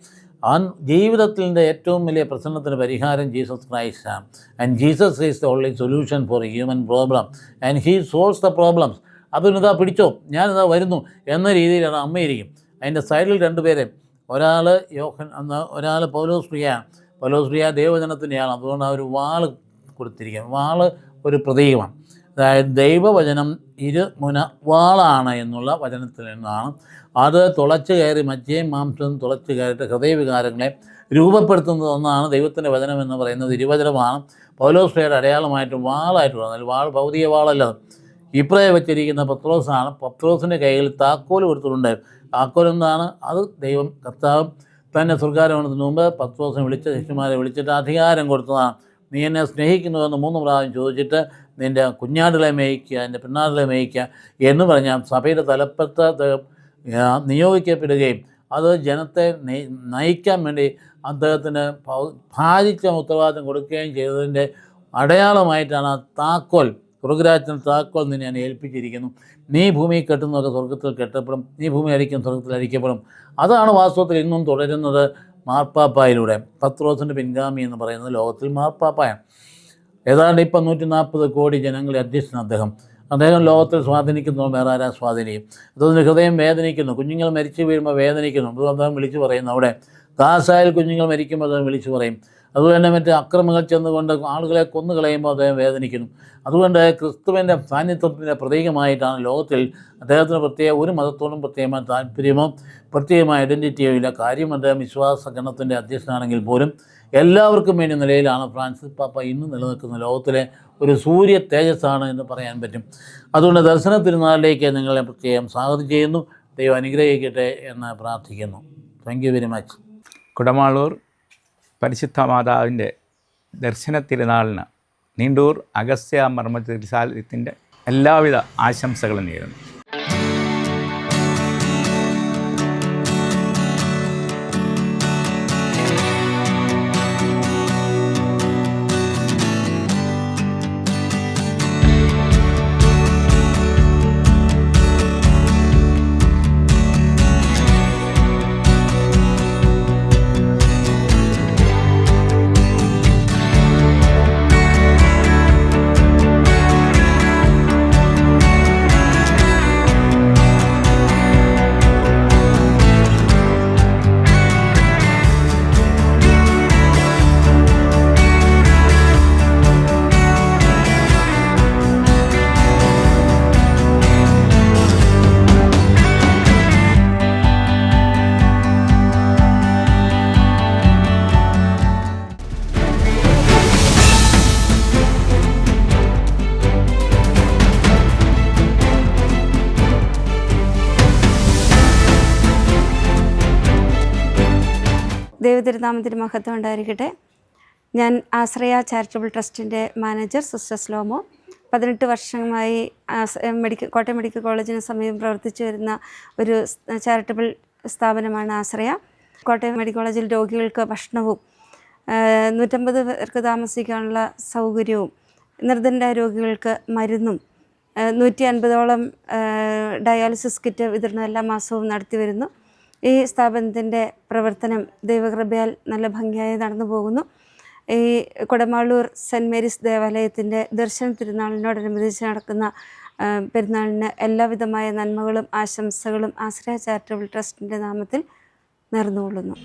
ആ ജീവിതത്തിൻ്റെ ഏറ്റവും വലിയ പ്രശ്നത്തിന് പരിഹാരം ജീസസ് ക്രൈസ്റ്റാണ്. And Jesus is the only solution for human problem and he solves the problems. അതിനിതാ പിടിച്ചോ, ഞാനിതാ വരുന്നു എന്ന രീതിയിലാണ് അമ്മയിരിക്കും. അതിൻ്റെ സൈഡിൽ രണ്ടുപേരെ, ഒരാൾ ഒരാൾ പൗലോസ്ലിയ ദൈവവചനത്തിൻ്റെയാണ്. അതുകൊണ്ട് ആ ഒരു വാൾ കൊടുത്തിരിക്കുക. വാൾ ഒരു പ്രതീകമാണ്. അതായത് ദൈവവചനം ഇരുമുന വാളാണ് എന്നുള്ള വചനത്തിൽ നിന്നാണ്. അത് തുളച്ച് കയറി മജ്ജയും മാംസവും തുളച്ച് കയറിയിട്ട് ഹൃദയവികാരങ്ങളെ രൂപപ്പെടുത്തുന്നത് ഒന്നാണ് ദൈവത്തിൻ്റെ വചനം എന്ന് പറയുന്നത്. ഇരുവചനമാണ് പൗലോസ്ലിയുടെ അടയാളമായിട്ടും വാളായിട്ടുള്ളത്. അതിൽ വാൾ ഭൗതിക വാളല്ല. ഇപ്രയെ വെച്ചിരിക്കുന്ന പത്രോസാണ്. പത്രോസിൻ്റെ കയ്യിൽ താക്കോൽ കൊടുത്തിട്ടുണ്ട്. താക്കോൽ എന്താണ്? അത് ദൈവം കർത്താവ് തന്നെ സ്വർഗ്ഗാരോഹണത്തിന് മുമ്പ് പത്രോസിനെ വിളിച്ച ശിഷ്യന്മാരെ വിളിച്ചിട്ട് അധികാരം കൊടുത്തതാണ്. നീ എന്നെ സ്നേഹിക്കുന്നുവെന്ന് 3 പ്രാവശ്യം ചോദിച്ചിട്ട് നിൻ്റെ കുഞ്ഞാടുകളെ മേയിക്കുക, എൻ്റെ പെണ്ണാടുകളെ മേയിക്കുക എന്ന് പറഞ്ഞാൽ സഭയുടെ തലപ്പത്ത് നിയോഗിക്കപ്പെടുകയും അത് ജനത്തെ നയിക്കാൻ വേണ്ടി അദ്ദേഹത്തിന് ഭാരിച്ച ഉത്തരവാദിത്വം കൊടുക്കുകയും ചെയ്തതിൻ്റെ അടയാളമായിട്ടാണ് ആ താക്കോൽ, സ്വർഗ്ഗരാജ്യത്തിന് താക്കോൽ നിന്നെ ഞാൻ ഏൽപ്പിച്ചിരിക്കുന്നു. നീ ഭൂമിയിൽ കെട്ടുന്നതൊക്കെ സ്വർഗ്ഗത്തിൽ കെട്ടപ്പെടും, നീ ഭൂമി അരിക്കും സ്വർഗ്ഗത്തിൽ അരിക്കപ്പെടും. അതാണ് വാസ്തവത്തിൽ ഇന്നും തുടരുന്നത് മാർപ്പാപ്പായിലൂടെ. പത്രോസിൻ്റെ പിൻഗാമി എന്ന് പറയുന്നത് ലോകത്തിൽ മാർപ്പാപ്പായാണ്. ഏതാണ്ട് ഇപ്പം 140 കോടി ജനങ്ങളെ അധ്യക്ഷൻ അദ്ദേഹം ലോകത്തിൽ സ്വാധീനിക്കുന്നു. വേറെ ആരാ സ്വാധീനിക്കും? അതുകൊണ്ട് ഹൃദയം വേദനിക്കുന്നു. കുഞ്ഞുങ്ങൾ മരിച്ചു വീഴുമ്പോൾ വേദനിക്കുന്നു. അത് അദ്ദേഹം വിളിച്ചു പറയുന്നു. അവിടെ ഗാസയിൽ കുഞ്ഞുങ്ങൾ മരിക്കുമ്പോൾ അദ്ദേഹം വിളിച്ചു പറയും. അതുപോലെ തന്നെ മറ്റ് അക്രമങ്ങൾ ചെന്നുകൊണ്ട് ആളുകളെ കൊന്നുകളയുമ്പോൾ അദ്ദേഹം വേദനിക്കുന്നു. അതുകൊണ്ട് ക്രിസ്തുവിൻ്റെ സാന്നിധ്യത്തിൻ്റെ പ്രതീകമായിട്ടാണ് ലോകത്തിൽ അദ്ദേഹത്തിന് ഒരു മതത്തോടും പ്രത്യേകമായ താല്പര്യമോ പ്രത്യേകമായ ഐഡൻറ്റിറ്റിയോ ഇല്ല. കാര്യം അദ്ദേഹം വിശ്വാസ ഗണത്തിൻ്റെ അധ്യക്ഷനാണെങ്കിൽ പോലും എല്ലാവർക്കും വേണ്ടി നിലയിലാണ് ഫ്രാൻസിസ് പാപ്പ ഇന്ന് നിലനിൽക്കുന്ന ലോകത്തിലെ ഒരു സൂര്യ തേജസ്സാണ് എന്ന് പറയാൻ പറ്റും. അതുകൊണ്ട് ദർശന തിരുനാളിലേക്ക് നിങ്ങളെ പ്രത്യേകം സ്വാഗതം ചെയ്യുന്നു. ദൈവം അനുഗ്രഹിക്കട്ടെ എന്ന് പ്രാർത്ഥിക്കുന്നു. Thank you very much. Kudamaloor പരിശുദ്ധ മാതാവിൻ്റെ ദർശന തിരുനാളിന് നീണ്ടൂർ അഗസ്ത്യ മർമ്മ തിരുസാലയത്തിൻ്റെ എല്ലാവിധ ആശംസകളും നേരുന്നു. ദൈവതിരുനാമത്തിന് മഹത്വം ഉണ്ടായിരിക്കട്ടെ. ഞാൻ ആശ്രയ ചാരിറ്റബിൾ ട്രസ്റ്റിൻ്റെ മാനേജർ സിസ്റ്റർ സ്ലോമോ. 18 വർഷമായി കോട്ടയം മെഡിക്കൽ കോളേജിന് സമീപം പ്രവർത്തിച്ചു വരുന്ന ഒരു ചാരിറ്റബിൾ സ്ഥാപനമാണ് ആശ്രയ. കോട്ടയം മെഡിക്കൽ കോളേജിൽ രോഗികൾക്ക് ഭക്ഷണവും 150 പേർക്ക് താമസിക്കാനുള്ള സൗകര്യവും നിർധനരായ രോഗികൾക്ക് മരുന്നും 150ഓളം ഡയാലിസിസ് കിറ്റ് വിതരണം എല്ലാ മാസവും നടത്തി വരുന്നു. ഈ സ്ഥാപനത്തിൻ്റെ പ്രവർത്തനം ദൈവകൃപയാൽ നല്ല ഭംഗിയായി നടന്നു പോകുന്നു. ഈ കുടമാളൂർ സെൻറ്റ് മേരീസ് ദേവാലയത്തിൻ്റെ ദർശന തിരുനാളിനോടനുബന്ധിച്ച് നടക്കുന്ന പെരുന്നാളിന് എല്ലാവിധമായ നന്മകളും ആശംസകളും ആശ്രയ ചാരിറ്റബിൾ ട്രസ്റ്റിൻ്റെ നാമത്തിൽ നേർന്നുകൊള്ളുന്നു.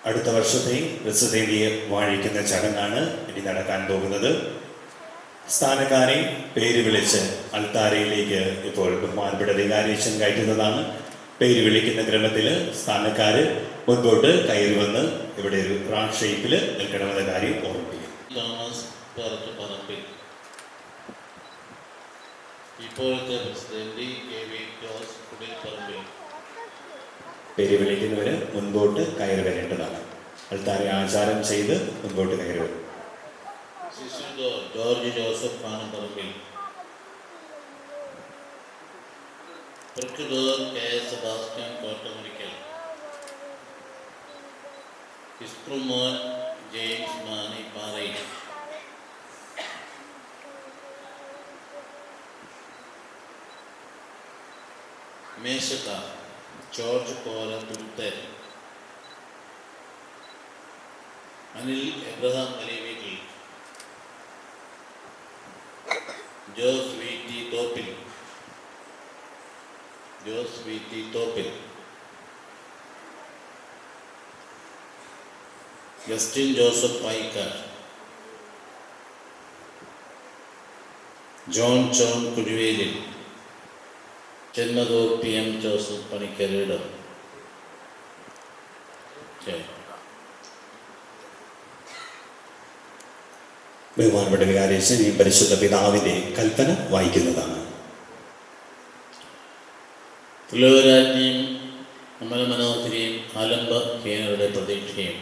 അടുത്ത വർഷത്തെ പ്രസിദ്ധേന്തിയെ വാഴിക്കുന്ന ചടങ്ങാണ് ഇനി നടക്കാൻ പോകുന്നത്. സ്ഥാനക്കാരെ പേര് വിളിച്ച് അൾത്താരയിലേക്ക് ഇപ്പോൾ ബഹുമാനപ്പെട്ട വികാരിയച്ഛൻ കയറ്റുന്നതാണ്. പേര് വിളിക്കുന്ന ക്രമത്തിൽ സ്ഥാനക്കാർ മുൻപോട്ട് കയറി വന്ന് ഇവിടെ ഒരു റൗണ്ട് ഷേപ്പിൽ നിൽക്കണമെന്ന കാര്യം ഓർമ്മിപ്പിക്കും. ഇപ്പോഴത്തെ പ്രസിഡന്റ് കുടിൽപ്പറമ്പിൽ പേര് വിളിക്കുന്നവർ മുൻപോട്ട് കയറി വരേണ്ടതാണ്. അൾത്താരെ ആചാരം ചെയ്ത് മുൻപോട്ട് കയറി വരും. ജോർജ് ജോസഫ് പാനപ്പറമ്പിൽ, സെബാസ്റ്റ്യൻ കോട്ടമുറിക്കൽ, ഇസ്പ്രുമോൻ ജെയിംസ് മാണി പാറയിൽ, മേശക George Kolathuruthel, Anil Abraham Ali Veettil, Jose V T Thoppil, Justin Joseph Paikkar, John Kuruvelil, Chennathur P M Joseph പണിക്കരുടെ. ബഹുമാനപ്പെട്ട വികാരിയച്ഛൻ ഈ പരിശുദ്ധ പിതാവിൻ്റെ കൽപ്പന വായിക്കുന്നതാണ്. പുലോരാജ്ഞിയും അമലമനോഹരിയും ആലംബ ഹീനരുടെ പ്രതീക്ഷയും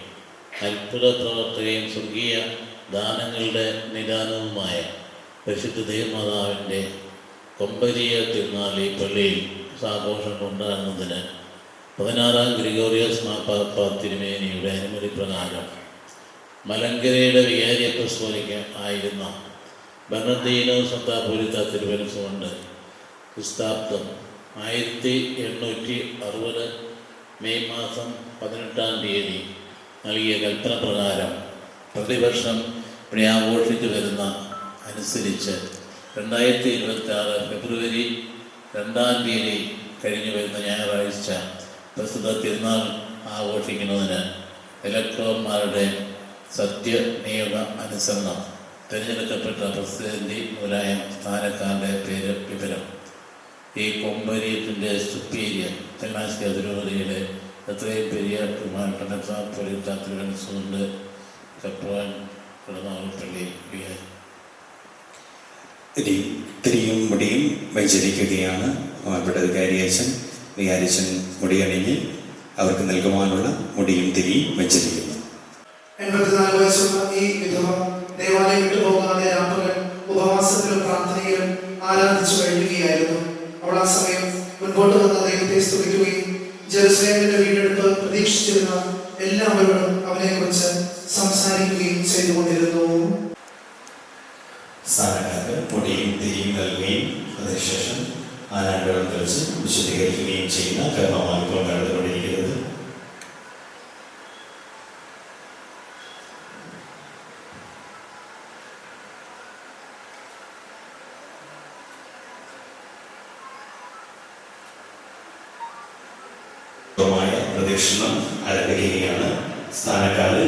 അത്ഭുത പ്രവർത്തകയും സ്വർഗീയ ദാനങ്ങളുടെ നിദാനവുമായ പരിശുദ്ധ ദേവമാതാവിൻ്റെ കൊമ്പരിയ തിരുനാൾ ഈ പള്ളിയിൽ ആഘോഷം കൊണ്ടാടുന്നതിന് 16-ാം ഗ്രിഗോറിയസ് മാർപ്പാപ്പ തിരുമേനിയുടെ അനുമതി പ്രകാരം മലങ്കരയുടെ വികാരി അപ്പസ്തോലിക ആയിരുന്ന ബെർണർദീനോ സന്താപൂരിത്ത തിരുവനന്തപുരം ക്രിസ്താബ്ദം 1860 മെയ് മാസം 18-ാം തീയതി നൽകിയ കൽപ്പന പ്രകാരം പ്രതിവർഷം ഇവിടെ ആഘോഷിച്ചു വരുന്ന അനുസരിച്ച് 2026 ഫെബ്രുവരി 2-ാം തീയതി കഴിഞ്ഞു വരുന്ന ഞായറാഴ്ച പ്രസ്തുത തിരുനാൾ ആഘോഷിക്കുന്നതിന് ഇലക്ടർമാരുടെ സത്യനിയമ അനുസരണം തിരഞ്ഞെടുക്കപ്പെട്ട പ്രസിഡന്റ് മുതലായ സ്ഥാനക്കാരുടെ പേര് വിവരം ഈ കൊമ്പരിയത്തിൻ്റെ സുപ്പീരിയർ ചങ്ങനാശ്ശേരി അതിരൂപതയുടെ എത്രയും പെരിയ തിരുവനന്തപുരത്തുണ്ട് കപ്രാൻ കുടമാളപ്പള്ളി തിരിയും മുടിയും വെച്ചിരിക്കുകയാണ്. അവിടെ വികാരിയച്ഛൻ മുടിയണിഞ്ഞ് അവർക്ക് നൽകുവാനുള്ള മുടിയും തിരിയും വെച്ചിരിക്കുന്നു. 84 വയസ്സുള്ള ഈ വിധവ ദേവാലയം വിട്ടുപോകാതെ രാപ്പകൽ ഉപവാസത്തിലും പ്രാർത്ഥനയിലും ആരാധിച്ചു കഴിയുകയായിരുന്നു. അവൾ ആ സമയം മുൻപോട്ട് വന്ന ദൈവത്തെ സ്തുതിക്കുകയും ജെറുസലേമിന്റെ വീണ്ടെടുപ്പ് പ്രതീക്ഷിച്ചിരുന്ന എല്ലാവരോടും അവനെക്കുറിച്ച് സംസാരിക്കുകയും ചെയ്തുകൊണ്ടിരുന്നു. സ്ഥാനക്കാർക്ക് മുടിയും തിരിയും നൽകുകയും അതിനുശേഷം ആരാണ്ടുകൾ തെളിച്ച് വിശദീകരിക്കുകയും ചെയ്യുന്ന കർമ്മമാണ് ഇപ്പോൾ നടന്നുകൊണ്ടിരിക്കുന്നത്. പ്രദക്ഷിണം ആരംഭിക്കുകയാണ്. സ്ഥാനക്കാര്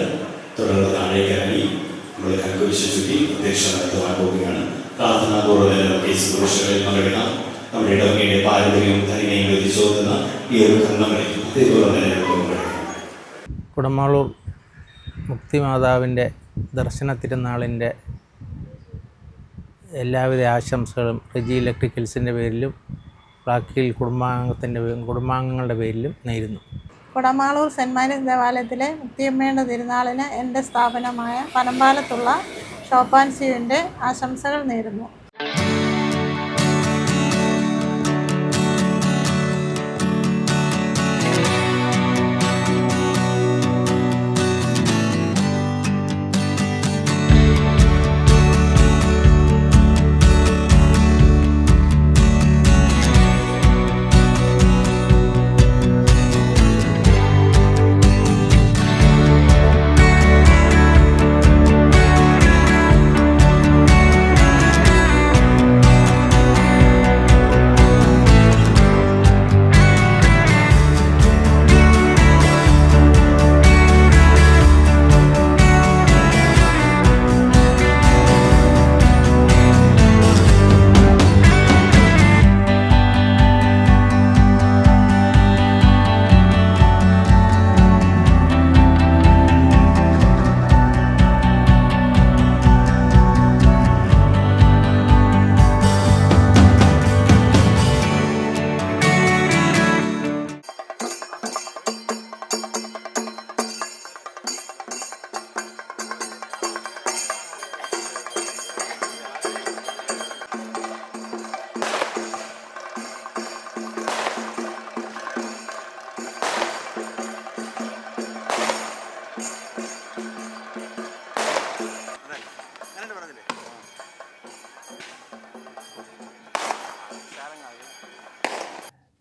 തുടർന്ന് താഴേക്കിറങ്ങി നമ്മൾ കങ്കുവിശ ചുറ്റി പ്രദക്ഷിണം നടത്തുവാൻ പോവുകയാണ്. പ്രാർത്ഥനാപൂർവ്വം നമുക്ക് ഈ ശുശ്രൂഷകളിൽ പങ്കെടുക്കാം. നമ്മുടെ ഇടവകയുടെ പാരമ്പര്യവും ധനികയും എത്തിച്ചോതുന്ന ഈ ഒരു കർമ്മങ്ങളിൽ അതേപോലെ തന്നെ നമുക്ക് പങ്കെടുക്കാം. കുടമാളൂർ മുക്തിമാതാവിൻ്റെ ദർശന തിരുനാളിൻ്റെ എല്ലാവിധ ആശംസകളും റെജി ഇലക്ട്രിക്കൽസിൻ്റെ പേരിലും റാക്കിൽ കുടുംബാംഗങ്ങളുടെ പേരിലും നേരുന്നു. കുടമാളൂർ സെൻറ് മാരീസ് ദേവാലയത്തിലെ മുക്തിയമ്മയുടെ തിരുനാളിന് എൻ്റെ സ്ഥാപനമായ പനമ്പാലത്തുള്ള ഷോപ്പ് ആൻഡ് സീവിൻ്റെ ആശംസകൾ നേരുന്നു.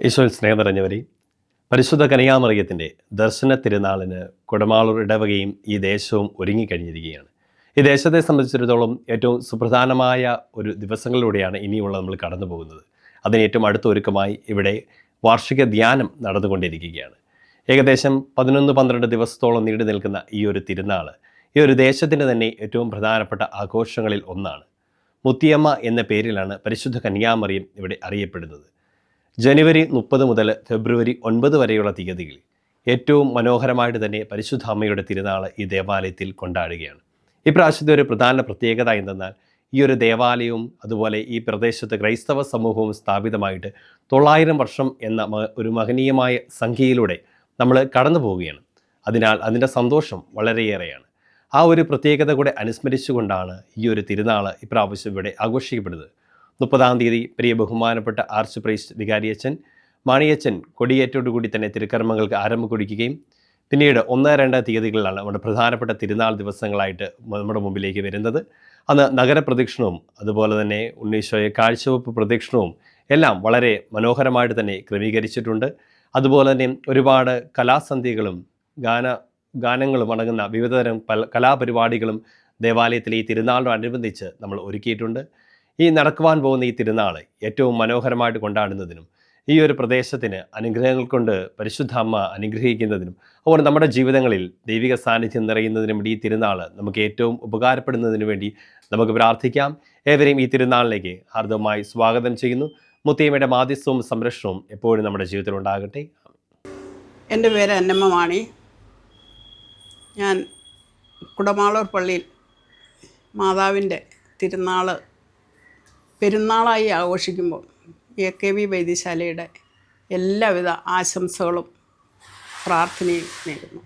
ഈശോയിൽ സ്നേഹം നിറഞ്ഞവരെ, പരിശുദ്ധ കന്യാമറിയത്തിൻ്റെ ദർശന തിരുനാളിന് കുടമാളൂർ ഇടവകയും ഈ ദേശവും ഒരുങ്ങിക്കഴിഞ്ഞിരിക്കുകയാണ്. ഈ ദേശത്തെ സംബന്ധിച്ചിടത്തോളം ഏറ്റവും സുപ്രധാനമായ ഒരു ദിവസങ്ങളിലൂടെയാണ് ഇനിയുള്ള നമ്മൾ കടന്നു പോകുന്നത്. അതിന് ഏറ്റവും അടുത്ത ഒരുക്കമായി ഇവിടെ വാർഷിക ധ്യാനം നടന്നുകൊണ്ടിരിക്കുകയാണ്. ഏകദേശം 11-12 ദിവസത്തോളം നീണ്ടു നിൽക്കുന്ന ഈ ഒരു തിരുനാൾ ഈ ഒരു ദേശത്തിൻ്റെ തന്നെ ഏറ്റവും പ്രധാനപ്പെട്ട ആഘോഷങ്ങളിൽ ഒന്നാണ്. മുത്തിയമ്മ എന്ന പേരിലാണ് പരിശുദ്ധ കന്യാമറിയം ഇവിടെ അറിയപ്പെടുന്നത്. ജനുവരി 30 മുതൽ ഫെബ്രുവരി 9 വരെയുള്ള തീയതികളിൽ ഏറ്റവും മനോഹരമായിട്ട് തന്നെ പരിശുദ്ധ അമ്മയുടെ തിരുനാൾ ഈ ദേവാലയത്തിൽ കൊണ്ടാടുകയാണ്. ഈ പ്രാവശ്യത്തെ ഒരു പ്രധാന പ്രത്യേകത എന്തെന്നാൽ ഈ ഒരു ദേവാലയവും അതുപോലെ ഈ പ്രദേശത്ത് ക്രൈസ്തവ സമൂഹവും സ്ഥാപിതമായിട്ട് 900 വർഷം എന്ന ഒരു മഹനീയമായ സംഖ്യയിലൂടെ നമ്മൾ കടന്നു പോവുകയാണ്. അതിനാൽ അതിൻ്റെ സന്തോഷം വളരെയേറെയാണ്. ആ ഒരു പ്രത്യേകത കൂടെ അനുസ്മരിച്ചുകൊണ്ടാണ് ഈ ഒരു തിരുനാൾ ഇപ്രാവശ്യം ഇവിടെ ആഘോഷിക്കപ്പെടുന്നത്. 30-ാം തീയതി പ്രിയ ബഹുമാനപ്പെട്ട ആർച്ച് പ്രൈസ്റ്റ് വികാരിയച്ഛൻ മാണിയച്ഛൻ കൊടിയേറ്റോടുകൂടി തന്നെ തിരുക്കർമ്മങ്ങൾക്ക് ആരംഭം കുറിക്കുകയും പിന്നീട് 1-2 തീയതികളിലാണ് നമ്മുടെ പ്രധാനപ്പെട്ട തിരുനാൾ ദിവസങ്ങളായിട്ട് നമ്മുടെ മുമ്പിലേക്ക് വരുന്നത്. അന്ന് നഗരപ്രദക്ഷിണവും അതുപോലെ തന്നെ ഉണ്ണീശോയെ കാഴ്ചവെപ്പ് പ്രദക്ഷിണവും എല്ലാം വളരെ മനോഹരമായിട്ട് തന്നെ ക്രമീകരിച്ചിട്ടുണ്ട്. അതുപോലെ തന്നെ ഒരുപാട് കലാസന്ധ്യകളും ഗാനങ്ങളും അടങ്ങുന്ന വിവിധതരം കലാപരിപാടികളും ദേവാലയത്തിലെ ഈ തിരുനാളിനോടനുബന്ധിച്ച് നമ്മൾ ഒരുക്കിയിട്ടുണ്ട്. ഈ നടക്കുവാൻ പോകുന്ന ഈ തിരുനാൾ ഏറ്റവും മനോഹരമായിട്ട് കൊണ്ടാടുന്നതിനും ഈ ഒരു പ്രദേശത്തിന് അനുഗ്രഹങ്ങൾ കൊണ്ട് പരിശുദ്ധ അമ്മ അനുഗ്രഹിക്കുന്നതിനും അതുപോലെ നമ്മുടെ ജീവിതങ്ങളിൽ ദൈവിക സാന്നിധ്യം നിറയുന്നതിനും ഈ തിരുനാൾ നമുക്ക് ഏറ്റവും ഉപകാരപ്പെടുന്നതിന് വേണ്ടി നമുക്ക് പ്രാർത്ഥിക്കാം. ഏവരെയും ഈ തിരുനാളിലേക്ക് ഹാർദവമായി സ്വാഗതം ചെയ്യുന്നു. മുത്തിയമ്മയുടെ മാധ്യസ്ഥവും സംരക്ഷണവും എപ്പോഴും നമ്മുടെ ജീവിതത്തിൽ ഉണ്ടാകട്ടെ. എൻ്റെ പേര് അന്നമ്മ മാണി. ഞാൻ കുടമാളൂർ പള്ളിയിൽ മാതാവിൻ്റെ തിരുനാൾ പെരുന്നാളായി ആഘോഷിക്കുമ്പോൾ AKV വൈദ്യശാലയുടെ എല്ലാവിധ ആശംസകളും പ്രാർത്ഥനയും നേരുന്നു.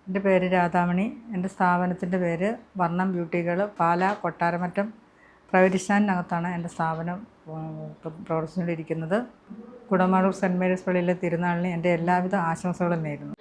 എൻ്റെ പേര് രാധാമണി. എൻ്റെ സ്ഥാപനത്തിൻ്റെ പേര് വർണ്ണം ബ്യൂട്ടികൾ, പാലാ കൊട്ടാരമറ്റം പ്രൈവറ്റ് സ്റ്റാൻഡിനകത്താണ് എൻ്റെ സ്ഥാപനം പ്രവർത്തിച്ചുകൊണ്ടിരിക്കുന്നത്. കുടമാളൂർ സെൻറ്റ് മേരീസ് പള്ളിയിലെ തിരുനാളിന് എൻ്റെ എല്ലാവിധ ആശംസകളും നേരുന്നു.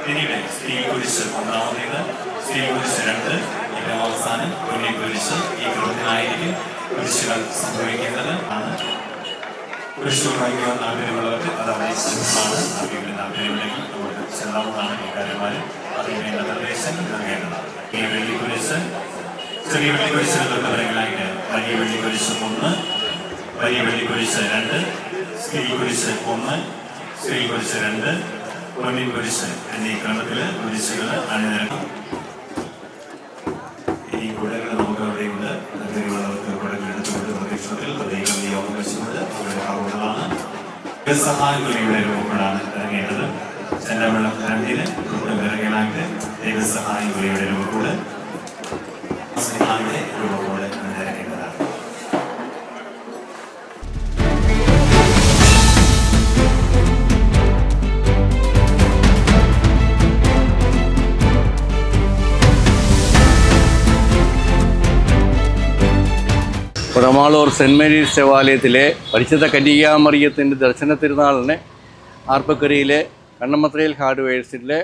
പിന്നീട് സ്റ്റീൽ കുരിശ് 1-ാമത്തേത്, സ്റ്റീൽ കുരിശ് 2, ഏറ്റവും അവസാനം പൊന്നിൻ കുരിശ്. ഈ ക്രമത്തിലായിരിക്കും കുരിശുകൾ സംഭവിക്കുന്നത് ആണ്. കുരിശുകൾ വായിക്കുവാൻ താല്പര്യമുള്ളവർക്ക് അത് അവിടെ ആണ്. അവയുടെ താല്പര്യമുണ്ടെങ്കിൽ നമുക്ക് ചെല്ലാവുന്നതാണ്. ഈ കാര്യന്മാർ അതിന് വേണ്ട നിർദ്ദേശങ്ങൾ നൽകേണ്ടതാണ്. ഈ വെള്ളിക്കുരിശ്, ചെറിയ വെള്ളിക്കുരിശിന് തൊട്ടവരങ്ങളായിട്ട് വലിയ വെള്ളിക്കുരിശ് 1, വലിയ വെള്ളിക്കുരിശ് 2, സ്റ്റീൽ കുരിശ് 1, സ്റ്റീൽ കുരിശ് 2, പൊന്നിൻ കുരിശ് എന്നീ ക്രമത്തിൽ കുരിശുകൾ അണിനിരക്കും. ഈ കുടകൾ നമുക്ക് അവിടെയുണ്ട്. അങ്ങനെയുള്ളവർക്ക് കുടകൾ എടുത്തുകൊണ്ട് പ്രതീക്ഷത്തിൽ പ്രത്യേകം നിയോഗം വെച്ചുകൊണ്ട് അവരുടെ കറുകളാണ്. സഹായങ്ങളുടെ രൂപങ്ങളാണ് ഇറങ്ങേണ്ടത്. കരവെള്ള കരണ്ടിന് വിറകലാക്ക് ദൈവസഹായി ഗുരുയുടെ രൂപക്കൂട് രൂപക്കൂട് നിരക്കേണ്ടതാണ്. കുടമാളൂർ സെൻറ് മേരീസ് ദേവാലയത്തിലെ പരിശുദ്ധ കന്യകാമറിയത്തിൻ്റെ ദർശന തിരുനാളിന് ആർപ്പക്കരയിലെ കണ്ണമത്രയിൽ ഹാർഡ്വെയർസിലെ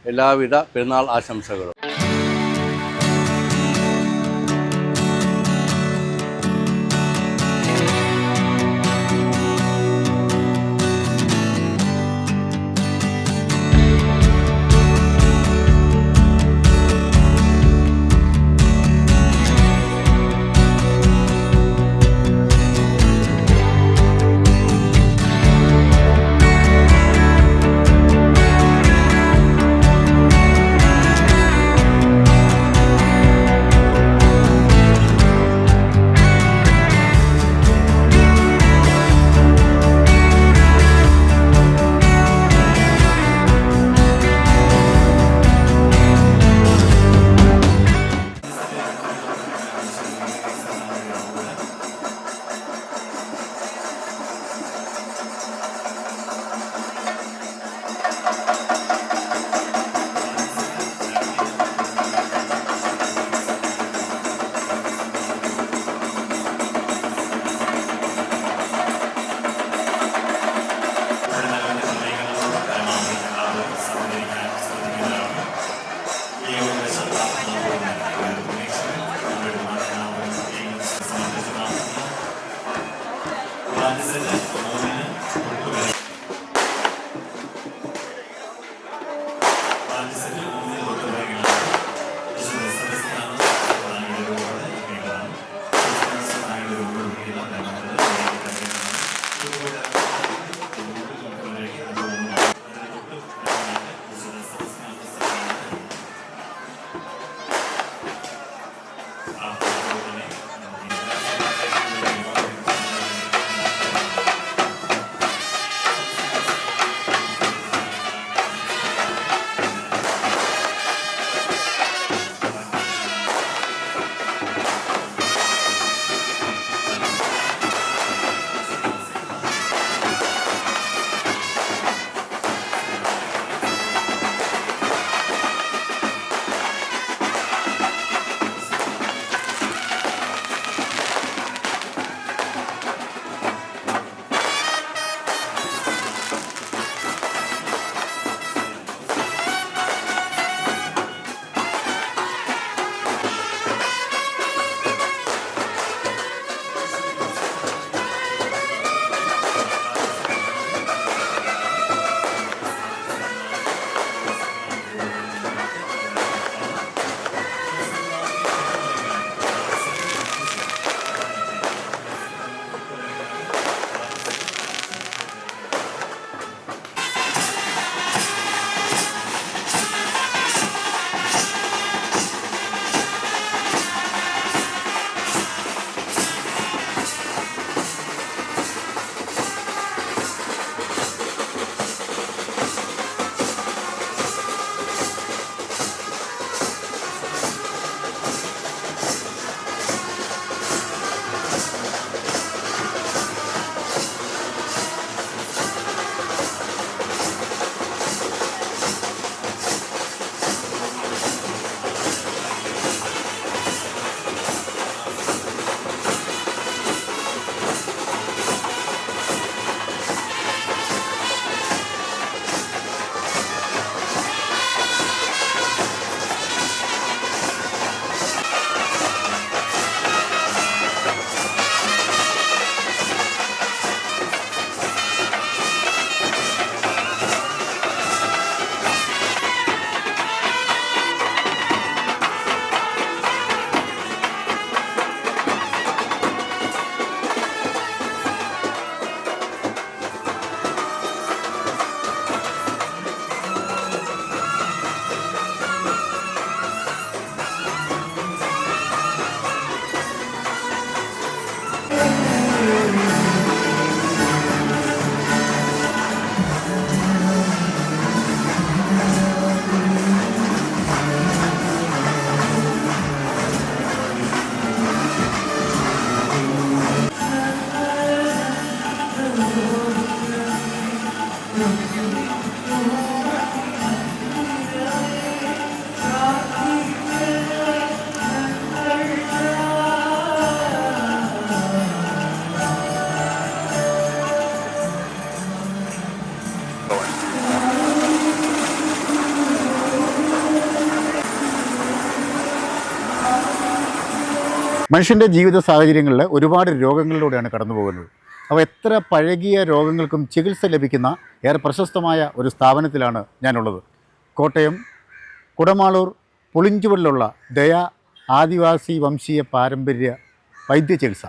എല്ലാവിധ പെരുന്നാൾ ആശംസകളും. മനുഷ്യൻ്റെ ജീവിത സാഹചര്യങ്ങളിൽ ഒരുപാട് രോഗങ്ങളിലൂടെയാണ് കടന്നു പോകുന്നത്. അപ്പോൾ എത്ര പഴകിയ രോഗങ്ങൾക്കും ചികിത്സ ലഭിക്കുന്ന ഏറെ പ്രശസ്തമായ ഒരു സ്ഥാപനത്തിലാണ് ഞാനുള്ളത്. കോട്ടയം കുടമാളൂർ പുളിഞ്ചുവലിലുള്ള ദയ ആദിവാസി വംശീയ പാരമ്പര്യ വൈദ്യ ചികിത്സ.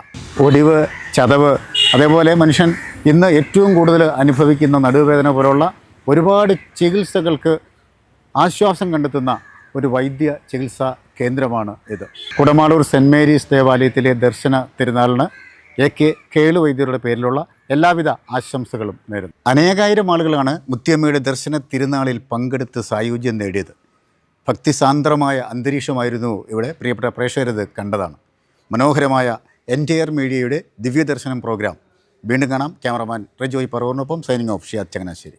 ഒടിവ്, ചതവ്, അതേപോലെ മനുഷ്യൻ ഇന്ന് ഏറ്റവും കൂടുതൽ അനുഭവിക്കുന്ന നടുവേദന പോലുള്ള ഒരുപാട് ചികിത്സകൾക്ക് ആശ്വാസം കണ്ടെത്തുന്ന ഒരു വൈദ്യ ചികിത്സാ കേന്ദ്രമാണ് ഇത്. കുടമാളൂർ സെൻറ്റ് മേരീസ് ദേവാലയത്തിലെ ദർശന തിരുനാളിന് AK കേളു വൈദ്യരുടെ പേരിലുള്ള എല്ലാവിധ ആശംസകളും നേരുന്നു. അനേകായിരം ആളുകളാണ് മുത്തിയമ്മയുടെ ദർശന തിരുനാളിൽ പങ്കെടുത്ത് സായുജ്യം നേടിയത്. ഭക്തിസാന്ദ്രമായ അന്തരീക്ഷമായിരുന്നു ഇവിടെ. പ്രിയപ്പെട്ട പ്രേക്ഷകരത് കണ്ടതാണ്. മനോഹരമായ എൻറ്റയർ മീഡിയയുടെ ദിവ്യദർശനം പ്രോഗ്രാം വീണ്ടും കാണാം. ക്യാമറമാൻ റജോയ് പറവൂറിനൊപ്പം സൈനിങ് ഓഫ് ഷിയാദ് ചങ്ങനാശ്ശേരി.